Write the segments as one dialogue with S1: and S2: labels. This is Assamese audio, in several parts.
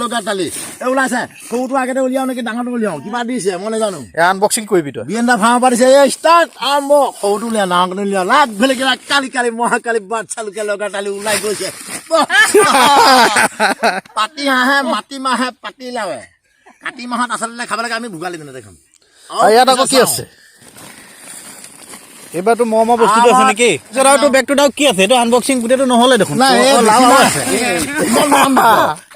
S1: লগা তালি এই ওলাইছে সৰুটো আগতে উলিয়াও নেকি ডাঙৰটো উলিয়াও কিবা দিছে মই নাজানো
S2: আনবক্সিং কৰিবি তই
S1: বিয়েন্দা ফাৰ্ম পাৰিছে এই ষ্টাৰ্ট আৰম্ভ সৰুটো উলিয়া ডাঙৰটো উলিয়াও লাগ ভেলে কালি কালি মহাকালি বাচ্চা লোকে লগা তালি ওলাই গৈছে পাতি হাঁহে মাটি মাহে পাতি লাৱে কাতি মাহত আচলতে খাব লাগে আমি ভোগালী দিনতে খাম
S2: ইয়াত আকৌ কি আছে এবাৰতো মমা বস্তুটো আছে নেকি জৰাটো বেগটো কি আছে এইটো আনবক্সিং গোটেইটো নহলে দেখোন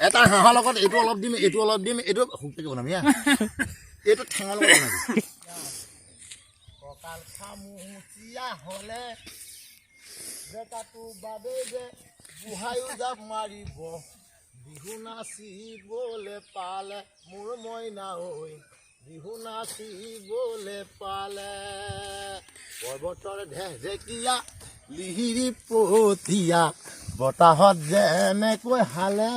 S1: এটা হাঁহৰ লগত এইটো অলপ দিম এইটো অলপ দিম এইটো হুককে বনাম ইয়া এইটো ঠেঙৰ লগত বনাবি ককাল খামুচিয়া হলে বেটাটো বাবে যে বুহায়ো জাপ মাৰিব বিহু নাচিবলে পালে মোৰ মইনা ঐ বিহু নাচিবলে পালে পৰ্বতৰ ঢেঁকীয়া লিহিৰি পতীয়া বতাহত যেনেকৈ হালে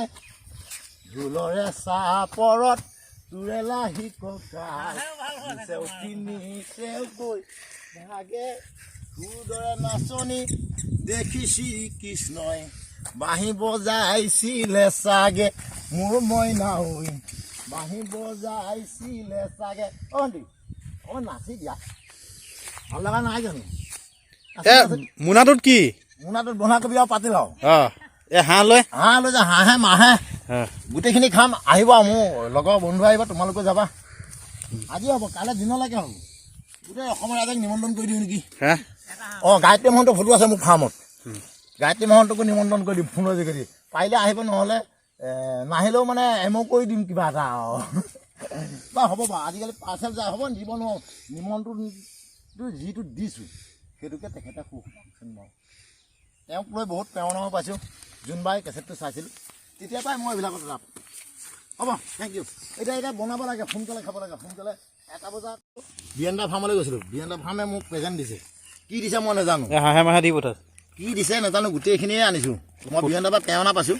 S1: ঢোলৰে চাপৰত তুৰেলা হিককাই ভাগে সুদৰে নাচনি দেখি শ্ৰীকৃষ্ণই বাঁহী বজাইছিলে চাগে মোৰ মইনা ঐ বাঁহী বজাইছিলে চাগে অ নাচি দিয়া ভাল লগা নাই জানো
S2: মোনাটোত কি
S1: মোনাটোত বন্ধাকবি আৰু পাতিলাও
S2: এই হাঁহ লৈ
S1: যে হাঁহে মাহে গোটেইখিনি খাম আহিব মোৰ লগৰ বন্ধু আহিব তোমালোকে যাবা আজি হ'ব কাইলৈ দিনলৈকে হ'ব গোটেই অসমৰ ৰাইজক নিমন্ত্ৰণ কৰি দিওঁ নেকি গায়ত্ৰী মহন্ত ফটো আছে মোৰ ফাৰ্মত গায়ত্ৰী মহন্তকো নিমন্ত্ৰণ কৰি দিম ফোনৰ যোগেদি পাৰিলে আহিব নহ'লে নাহিলেও মানে এমো কৰি দিম কিবা এটা বা হ'ব বাৰু আজিকালি পাৰ্চেল যায় হ'ব দিব নোৱাৰোঁ নিমন্ত্ৰণটো যিটো দিছোঁ সেইটোকে তেখেতে সুখেন বাৰু তেওঁক লৈ বহুত প্ৰেৰণাও পাইছোঁ যোনবাৰ কেছেটটো চাইছিলোঁ তেতিয়াৰ পৰাই মই এইবিলাকত ৰাপ হ'ব থেংক ইউ এতিয়া বনাব লাগে সোনকালে খাব লাগে সোনকালে 1 বজাত বিয়েন্দা ফাৰ্মলৈ গৈছিলোঁ বিয়েন্দা ফাৰ্মে মোক প্ৰেজেণ্ট দিছে কি দিছে মই নাজানো
S2: হাঁহে মাহে দি পঠাইছে
S1: কি দিছে নাজানো গোটেইখিনিয়ে আনিছোঁ মই বিয়েন্দাৰ পৰা প্ৰেৰণা পাইছোঁ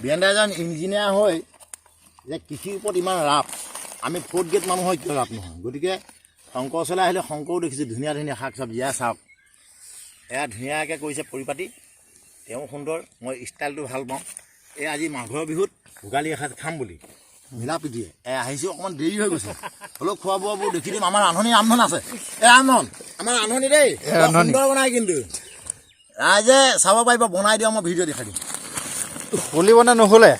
S1: বিয়েন্দা এজন ইঞ্জিনিয়াৰ হৈ যে কৃষিৰ ওপৰত ইমান ৰাপ আমি 4th গ্ৰেড মানুহ হয় কিয় ৰাপ নহয় গতিকে শংকৰ ওচৰলৈ আহিলে শংকৰো দেখিছোঁ ধুনীয়া ধুনীয়া শাক চব্জি চাওক এয়া ধুনীয়াকৈ কৰিছে পৰিপাতি তেওঁ সুন্দৰ মই ষ্টাইলটো ভাল পাওঁ এই আজি মাঘৰ বিহুত ভোগালী এসাঁজ খাম বুলি মিলা পিটিয়ে আহিছোঁ অকণমান দেৰি হৈ গৈছে হ'লেও খোৱা বোৱাবোৰ দেখি দিম আমাৰ ৰান্ধনি আছে ৰান্ধন আমাৰ ৰান্ধনি দেই সুন্দৰ বনাই কিন্তু ৰাইজে চাব পাৰিব বনাই দিওঁ মই ভিডিঅ' দেখাই দিম
S2: ফুলিব নে নুফুলে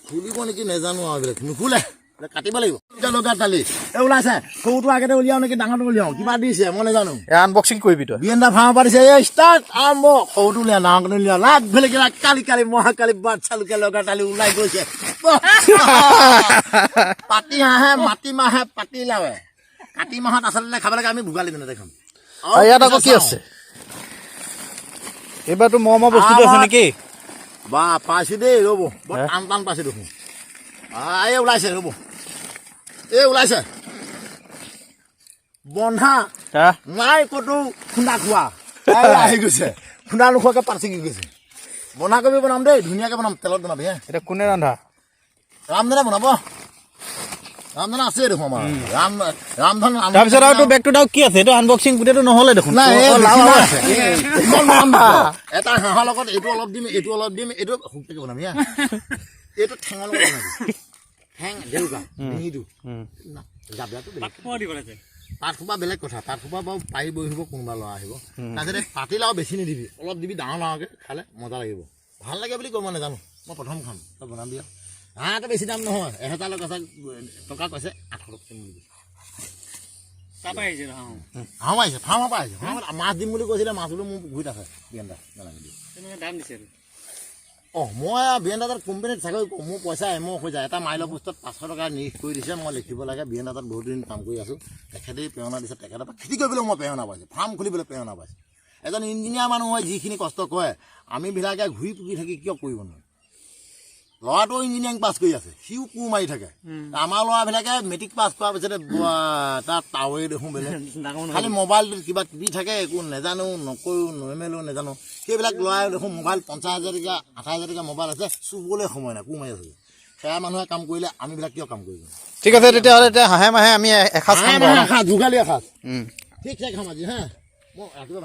S1: ফুলিব নেকি নাজানো আৰু এইবিলাক নুফুলে কাটিব লাগিব লগা তালি এই ওলাইছে সৰুটো আগতে উলিয়াও নেকি ডাঙৰটো উলিয়াও কিবা দিছে মই নাজানো
S2: আনবক্সিং কৰিবি তই
S1: বিয়েন্দা ফাৰ্ম পাৰিছে এই ষ্টাৰ্ট আৰম্ভ সৰুটো উলিয়া ডাঙৰটো উলিয়াও লাগ ভেলে কালি কালি মহাকালি বাচ্চা লোকে লগা তালি ওলাই গৈছে পাতি হাঁহে মাটি মাহে পাতি লাৱে কাতি মাহত আচলতে খাব লাগে আমি ভোগালী দিনতে খাম
S2: ইয়াত আকৌ কি আছে এবাৰতো মমা বস্তুটো আছে নেকি
S1: বা পাইছোঁ দেই ৰ'ব বৰ টান পাইছোঁ দেখোন এই ওলাইছে ৰ'ব এই ওলাইছে বন্ধা নাই ক'তো খুন্দা খোৱা আহি গৈছে খুন্দা নোখোৱাকৈ পাত ছিঙি গৈছে বন্ধাকবি বনাম দেই ধুনীয়াকৈ বনাম তেলত বনাবি
S2: এতিয়া কোনে ৰান্ধা
S1: ৰামধনে বনাব ৰামধন আছে দেখোন আমাৰ ৰামধন
S2: তাৰপিছত আৰু বেগটো কি আছে এইটো আনবক্সিং গোটেইটো নহলে দেখোন
S1: এটা হাঁহৰ লগত এইটো অলপ দিম এইটো অলপ দিম এইটো হুককে বনাম ইয়া এইটো ঠেঙৰ লগত বনাবি ঠেং দেউকা ডিঙিটো পাতখোপা বেলেগ কথা পাতখোপা বাৰু পাৰি বহিব কোনোবা ল'ৰা আহিব তাৰপিছতে পাতিলাও বেছি নিদিবি অলপ দিবি ডাঙৰ ডাঙৰকৈ খালে মজা লাগিব ভাল লাগে বুলি কৈ মই নাজানো মই প্ৰথম খাম তই বনাবি আৰু হাঁহটো বেছি দাম নহয় 1000 টকা কৈছে 800 টকা হাঁহ আহিছে ফাৰ্মৰ পৰা আহিছে মাছ দিম বুলি কৈছিলে মাছ বোলো মোৰ পুখুৰীত আছে বিয়েন্দা দাম দিছে মই বিয়েন্দা তাত কোম্পানীত চাকৰি কৰোঁ মোৰ পইচা এমক হৈ যায় এটা মাইলৰ পোষ্টত 500 টকা নিৰিখ কৰি দিছে মই লিখিব লাগে বিয়েন্দা তাত বহুত দিন কাম কৰি আছোঁ তেখেতেই প্ৰেৰণা দিছে তেখেতৰ পৰা খেতি কৰিবলৈ মই প্ৰেৰণা পাইছোঁ ফাৰ্ম খুলিবলৈ প্ৰেৰণা পাইছোঁ এজন ইঞ্জিনিয়াৰ মানুহ হয় যিখিনি কষ্ট কৰে আমিবিলাকে ঘূৰি পুকি থাকি কিয় কৰিব নোৱাৰোঁ ল'ৰাটো ইঞ্জিনিয়াৰিং পাছ কৰি আছে সিও কোৰ মাৰি থাকে আমাৰ ল'ৰাবিলাকে মেট্ৰিক পাছ কৰাৰ পিছতে তাত টাৱেই দেখোঁ বেলেগ খালি মোবাইলটোত কিবা টিপি থাকে একো নাজানো নকৰোঁ নেমেলো নাজানো সেইবিলাক ল'ৰাই দেখোঁ মোবাইল 50,000 টকা 28,000 টকা মোবাইল আছে চুবলৈ সময় নাই কোৰ মাৰি আছে সেয়া মানুহে কাম কৰিলে আমিবিলাক কিয় কাম কৰিব
S2: ঠিক আছে তেতিয়াহ'লে এতিয়া হাঁহে মাহে আমি এসাঁজ খাম
S1: ভোগালী এসাঁজ ঠিক আছে খাম আজি হা মই ৰাতিপুৱা